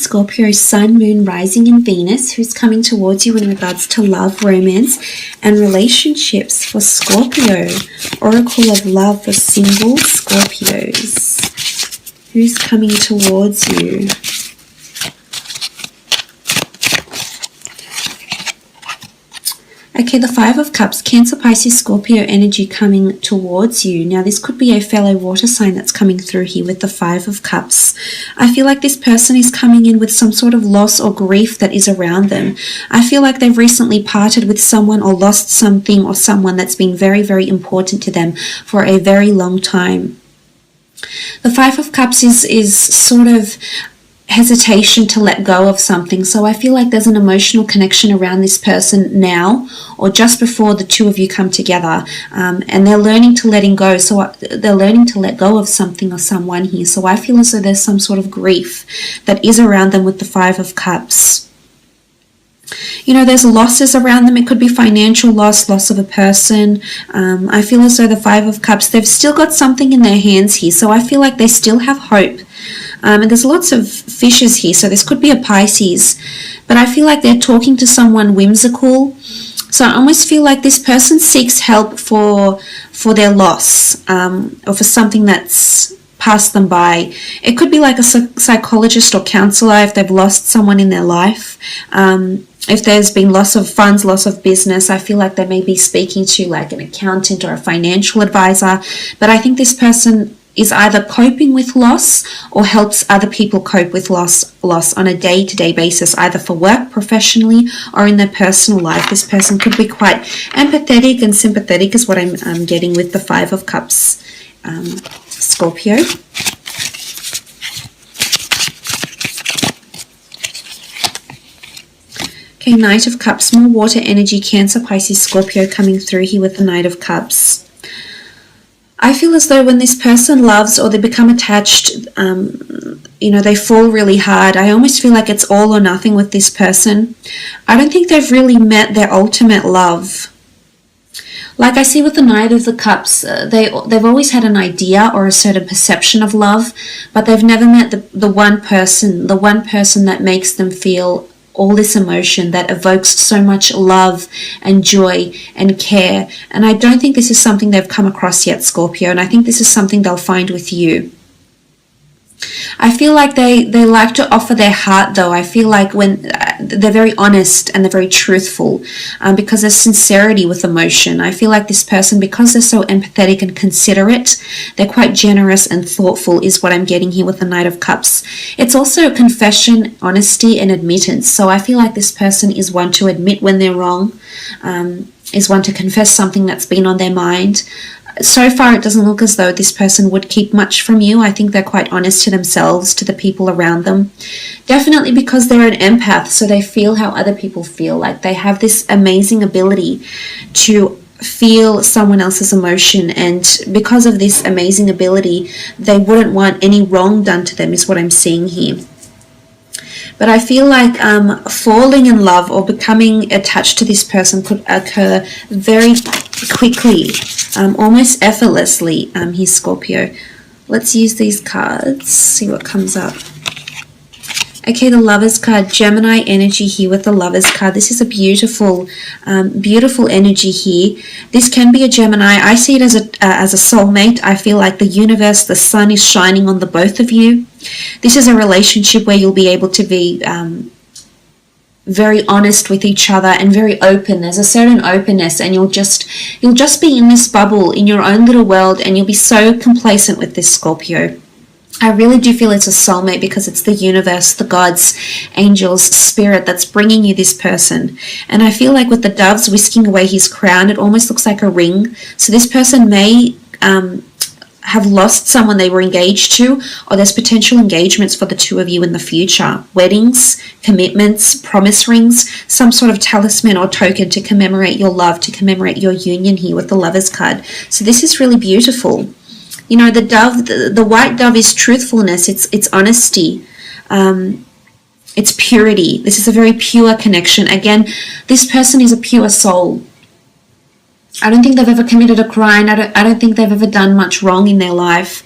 Scorpio, Sun, Moon, Rising and Venus, who's coming towards you in regards to love, romance and relationships for Scorpio. Oracle of Love for single Scorpios. Who's coming towards you? Okay, the Five of Cups, Cancer, Pisces, Scorpio energy coming towards you. Now, this could be a fellow water sign that's coming through here with the Five of Cups. I feel like this person is coming in with some sort of loss or grief that is around them. I feel like they've recently parted with someone or lost something or someone that's been very, very important to them for a very long time. The Five of Cups is sort of hesitation to let go of something. So I feel like there's an emotional connection around this person now or just before the two of you come together, and they're learning to letting go. So they're learning to let go of something or someone here. So I feel as though there's some sort of grief that is around them with the Five of Cups. You know, there's losses around them. It could be financial loss, loss of a person. I feel as though the Five of Cups, they've still got something in their hands here. So I feel like they still have hope. And there's lots of fishes here. So this could be a Pisces. But I feel like they're talking to someone whimsical. So I almost feel like this person seeks help for their loss, or for something that's passed them by. It could be like a psychologist or counselor if they've lost someone in their life. If there's been loss of funds, loss of business, I feel like they may be speaking to like an accountant or a financial advisor. But I think this person is either coping with loss or helps other people cope with loss on a day-to-day basis, either for work, professionally, or in their personal life. This person could be quite empathetic and sympathetic is what I'm getting with the Five of Cups, Scorpio. Okay, Knight of Cups, more water energy, Cancer, Pisces, Scorpio coming through here with the Knight of Cups. I feel as though when this person loves or they become attached, you know, they fall really hard. I almost feel like it's all or nothing with this person. I don't think they've really met their ultimate love. Like I see with the Knight of the Cups, they've always had an idea or a certain perception of love, but they've never met the one person that makes them feel all this emotion, that evokes so much love and joy and care. And I don't think this is something they've come across yet, Scorpio, and I think this is something they'll find with you. I feel like they like to offer their heart, though. I feel like when they're very honest and they're very truthful, because there's sincerity with emotion. I feel like this person, because they're so empathetic and considerate, they're quite generous and thoughtful is what I'm getting here with the Knight of Cups. It's also confession, honesty and admittance. So I feel like this person is one to admit when they're wrong, is one to confess something that's been on their mind. So far, it doesn't look as though this person would keep much from you. I think they're quite honest to themselves, to the people around them. Definitely because they're an empath, so they feel how other people feel. Like they have this amazing ability to feel someone else's emotion, and because of this amazing ability, they wouldn't want any wrong done to them, is what I'm seeing here. But I feel like falling in love or becoming attached to this person could occur very quickly, almost effortlessly, here, Scorpio. Let's use these cards, see what comes up. Okay, the Lovers card, Gemini energy here with the Lovers card. This is a beautiful, beautiful energy here. This can be a Gemini. I see it as a soulmate. I feel like the universe, the sun is shining on the both of you. This is a relationship where you'll be able to be very honest with each other and very open. There's a certain openness, and you'll just be in this bubble in your own little world, and you'll be so complacent with this, Scorpio. I really do feel it's a soulmate because it's the universe, the gods, angels, spirit that's bringing you this person. And I feel like with the doves whisking away his crown, it almost looks like a ring. So this person may have lost someone they were engaged to, or there's potential engagements for the two of you in the future. Weddings, commitments, promise rings, some sort of talisman or token to commemorate your love, to commemorate your union here with the Lovers card. So this is really beautiful. You know, the dove, the white dove is truthfulness, it's honesty, it's purity. This is a very pure connection. Again, this person is a pure soul. I don't think they've ever committed a crime. I don't think they've ever done much wrong in their life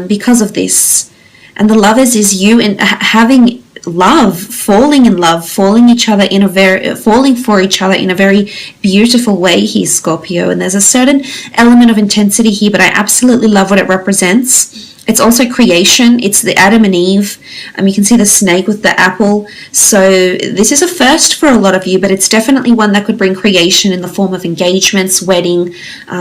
because of this. And the Lovers is you, and having love, falling in love, falling for each other in a very beautiful way here, Scorpio. And there's a certain element of intensity here, but I absolutely love what it represents. It's also creation. It's the Adam and Eve. You can see the snake with the apple. So this is a first for a lot of you, but it's definitely one that could bring creation in the form of engagements, wedding,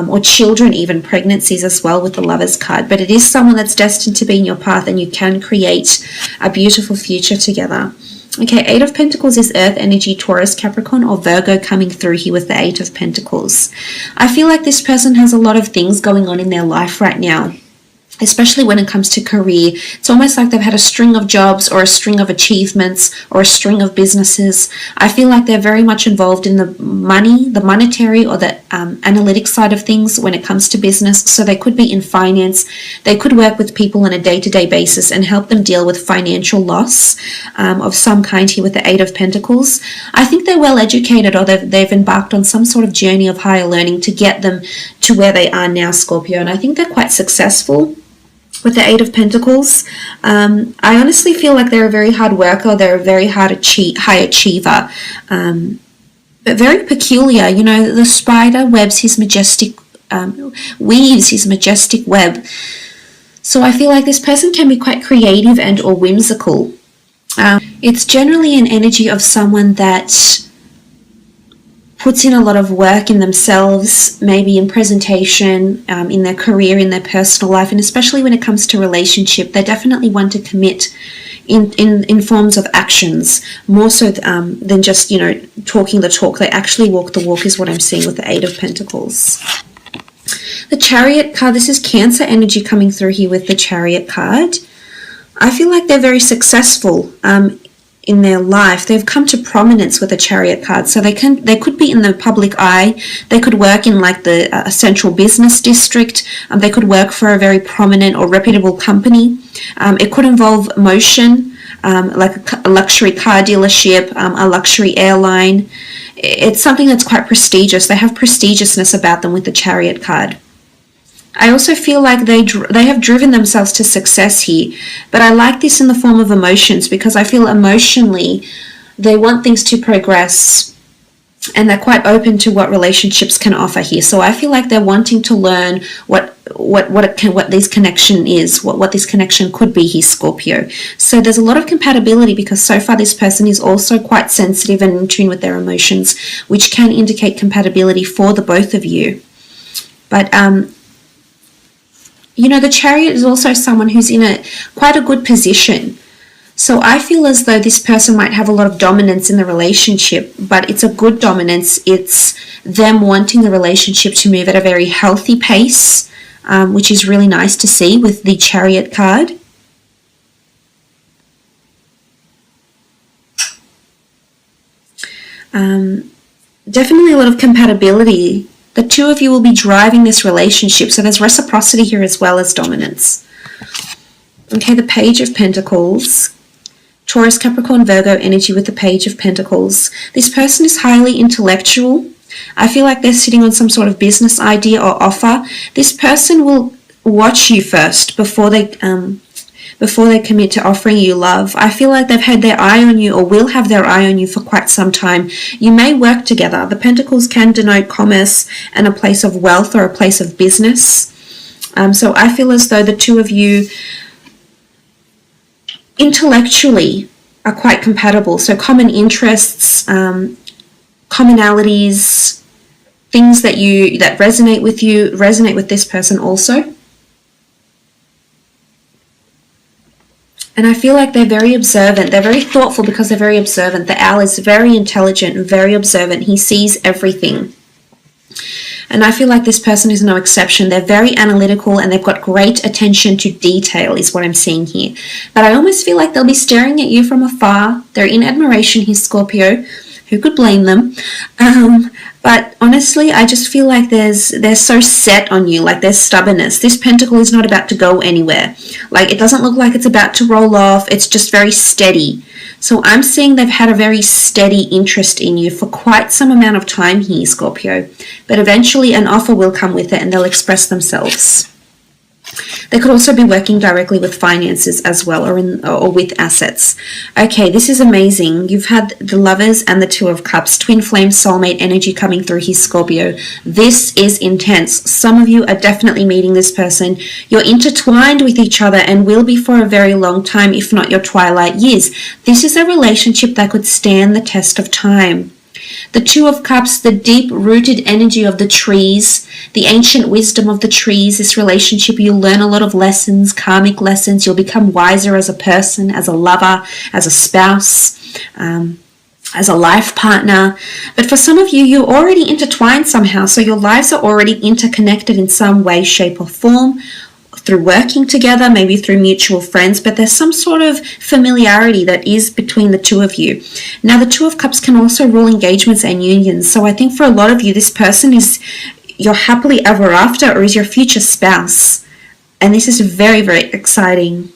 or children, even pregnancies as well with the Lovers card. But it is someone that's destined to be in your path, and you can create a beautiful future together. Okay, Eight of Pentacles is Earth energy, Taurus, Capricorn, or Virgo coming through here with the Eight of Pentacles. I feel like this person has a lot of things going on in their life right now, especially when it comes to career. It's almost like they've had a string of jobs or a string of achievements or a string of businesses. I feel like they're very much involved in the money, the monetary or the analytic side of things when it comes to business. So they could be in finance. They could work with people on a day-to-day basis and help them deal with financial loss of some kind here with the Eight of Pentacles. I think they're well educated, or they've embarked on some sort of journey of higher learning to get them to where they are now, Scorpio. And I think they're quite successful with the Eight of Pentacles. I honestly feel like they're a very hard worker. They're a very high achiever, but very peculiar. You know, the spider weaves his majestic, weaves his majestic web. So I feel like this person can be quite creative and or whimsical. It's generally an energy of someone that puts in a lot of work in themselves, maybe in presentation, in their career, in their personal life, and especially when it comes to relationship, they definitely want to commit in forms of actions, more so than just, you know, talking the talk. They actually walk the walk is what I'm seeing with the Eight of Pentacles. The Chariot card, this is Cancer energy coming through here with the Chariot card. I feel like they're very successful in their life. They've come to prominence with a Chariot card, so they could be in the public eye. They could work in like the central business district. They could work for a very prominent or reputable company. It could involve motion, like a luxury car dealership, a luxury airline. It's something that's quite prestigious. They have prestigiousness about them with the Chariot card. I also feel like they have driven themselves to success here, but I like this in the form of emotions, because I feel emotionally they want things to progress, and they're quite open to what relationships can offer here. So I feel like they're wanting to learn what this connection is, what this connection could be here, Scorpio. So there's a lot of compatibility, because so far this person is also quite sensitive and in tune with their emotions, which can indicate compatibility for the both of you. But you know, the Chariot is also someone who's in quite a good position. So I feel as though this person might have a lot of dominance in the relationship, but it's a good dominance. It's them wanting the relationship to move at a very healthy pace, which is really nice to see with the Chariot card. Definitely a lot of compatibility. The two of you will be driving this relationship, so there's reciprocity here as well as dominance. Okay, the Page of Pentacles. Taurus, Capricorn, Virgo energy with the Page of Pentacles. This person is highly intellectual. I feel like they're sitting on some sort of business idea or offer. This person will watch you first before they commit to offering you love. I feel like they've had their eye on you, or will have their eye on you for quite some time. You may work together. The Pentacles can denote commerce and a place of wealth or a place of business. So I feel as though the two of you intellectually are quite compatible. So common interests, commonalities, things that resonate with you, resonate with this person also. And I feel like they're very observant. They're very thoughtful because they're very observant. The Owl is very intelligent and very observant. He sees everything. And I feel like this person is no exception. They're very analytical and they've got great attention to detail is what I'm seeing here. But I almost feel like they'll be staring at you from afar. They're in admiration here, Scorpio. Who could blame them? But honestly, I just feel like they're so set on you, like there's stubbornness. This Pentacle is not about to go anywhere. Like, it doesn't look like it's about to roll off. It's just very steady. So I'm seeing they've had a very steady interest in you for quite some amount of time here, Scorpio. But eventually an offer will come with it and they'll express themselves. They could also be working directly with finances as well, or with assets. Okay, this is amazing. You've had the Lovers and the Two of Cups, twin flame soulmate energy coming through here, Scorpio. This is intense. Some of you are definitely meeting this person. You're intertwined with each other and will be for a very long time, if not your twilight years. This is a relationship that could stand the test of time. The Two of Cups, the deep-rooted energy of the trees, the ancient wisdom of the trees. This relationship, you'll learn a lot of lessons, karmic lessons. You'll become wiser as a person, as a lover, as a spouse, as a life partner. But for some of you, you're already intertwined somehow, so your lives are already interconnected in some way, shape, or form, through working together, maybe through mutual friends, but there's some sort of familiarity that is between the two of you. Now, the Two of Cups can also rule engagements and unions, so I think for a lot of you, this person is your happily ever after, or is your future spouse, and this is very, very exciting.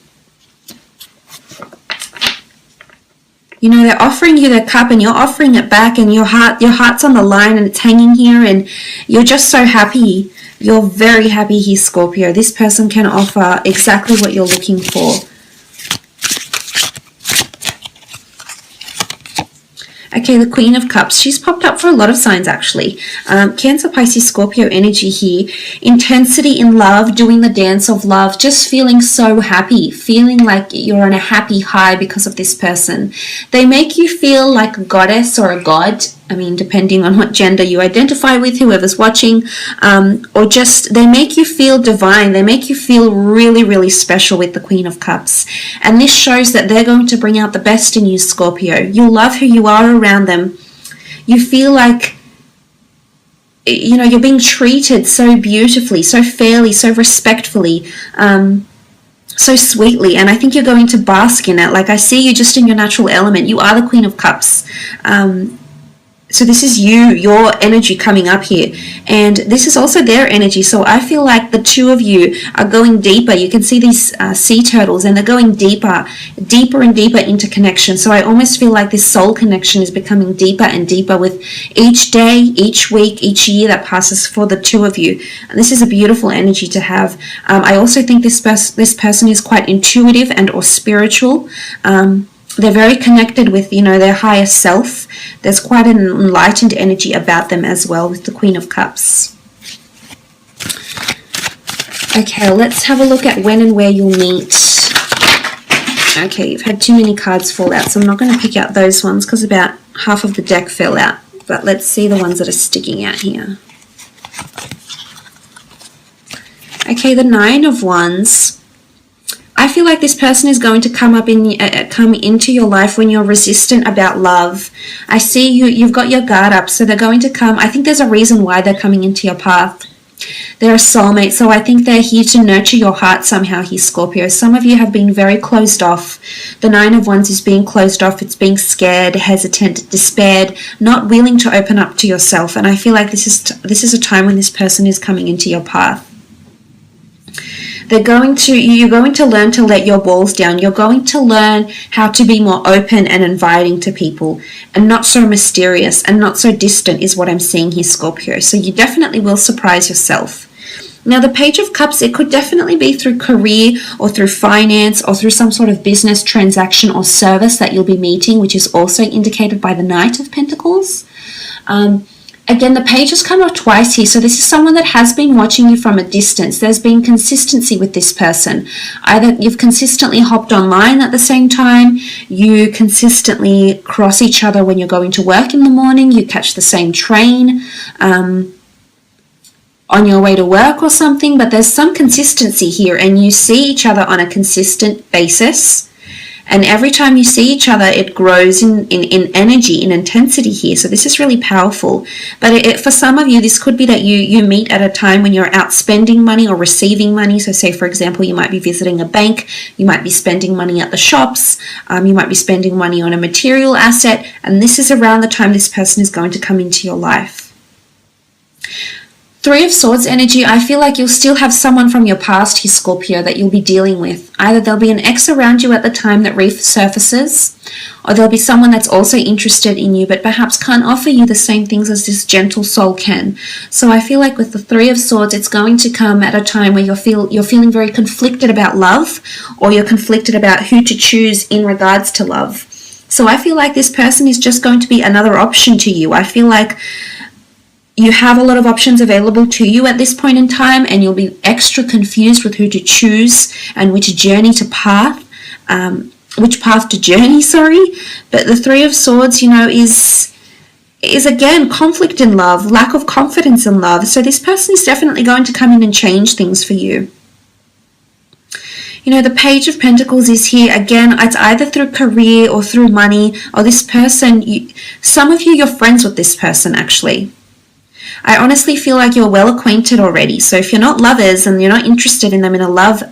You know, they're offering you their cup and you're offering it back, and your heart's on the line and it's hanging here, and you're just so happy. You're very happy here, Scorpio. This person can offer exactly what you're looking for. Okay, the Queen of Cups. She's popped up for a lot of signs, actually. Cancer, Pisces, Scorpio energy here. Intensity in love, doing the dance of love, just feeling so happy, feeling like you're on a happy high because of this person. They make you feel like a goddess or a god. I mean, depending on what gender you identify with, whoever's watching, or just they make you feel divine. They make you feel really, really special with the Queen of Cups. And this shows that they're going to bring out the best in you, Scorpio. You love who you are around them. You feel like, you know, you're being treated so beautifully, so fairly, so respectfully, so sweetly. And I think you're going to bask in it. Like, I see you just in your natural element. You are the Queen of Cups. So this is your energy coming up here, and this is also their energy. So I feel like the two of you are going deeper. You can see these sea turtles, and they're going deeper and deeper into connection. So I almost feel like this soul connection is becoming deeper and deeper with each day, each week, each year that passes for the two of you. And this is a beautiful energy to have. I also think this person is quite intuitive and or spiritual. They're very connected with, you know, their higher self. There's quite an enlightened energy about them as well with the Queen of Cups. Okay, let's have a look at when and where you'll meet. Okay, you've had too many cards fall out, so I'm not going to pick out those ones because about half of the deck fell out. But let's see the ones that are sticking out here. Okay, the Nine of Wands. I feel like this person is going to come into your life when you're resistant about love. I see you've got your guard up, so they're going to come. I think there's a reason why they're coming into your path. They're a soulmate, so I think they're here to nurture your heart somehow here, Scorpio. Some of you have been very closed off. The Nine of Wands is being closed off. It's being scared, hesitant, despaired, not willing to open up to yourself. And I feel like this is a time when this person is coming into your path. You're going to learn to let your walls down. You're going to learn how to be more open and inviting to people, and not so mysterious and not so distant is what I'm seeing here, Scorpio. So you definitely will surprise yourself. Now, the Page of Cups, it could definitely be through career or through finance or through some sort of business transaction or service that you'll be meeting, which is also indicated by the Knight of Pentacles. Again, the page has come up twice here, so this is someone that has been watching you from a distance. There's been consistency with this person. Either you've consistently hopped online at the same time, you consistently cross each other when you're going to work in the morning, you catch the same train on your way to work or something, but there's some consistency here, and you see each other on a consistent basis. And every time you see each other, it grows in energy, in intensity here. So this is really powerful. But for some of you, this could be that you meet at a time when you're out spending money or receiving money. So say, for example, you might be visiting a bank. You might be spending money at the shops. You might be spending money on a material asset. And this is around the time this person is going to come into your life. Three of Swords energy, I feel like you'll still have someone from your past here, Scorpio, that you'll be dealing with. Either there'll be an ex around you at the time that resurfaces, or there'll be someone that's also interested in you but perhaps can't offer you the same things as this gentle soul can. So I feel like with the Three of Swords, it's going to come at a time where you're feeling very conflicted about love, or you're conflicted about who to choose in regards to love. So I feel like this person is just going to be another option to you. I feel like you have a lot of options available to you at this point in time, and you'll be extra confused with who to choose and which path to journey, sorry. But the Three of Swords, you know, is again conflict in love, lack of confidence in love. So this person is definitely going to come in and change things for you. You know, the Page of Pentacles is here. Again, it's either through career or through money, or this person, some of you, you're friends with this person actually. I honestly feel like you're well acquainted already. So if you're not lovers and you're not interested in them in a love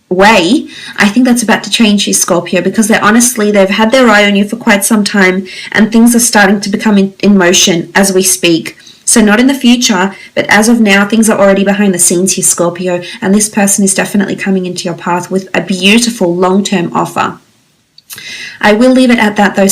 way, I think that's about to change you, Scorpio, because they've had their eye on you for quite some time, and things are starting to become in motion as we speak. So not in the future, but as of now, things are already behind the scenes here, Scorpio, and this person is definitely coming into your path with a beautiful long-term offer. I will leave it at that though,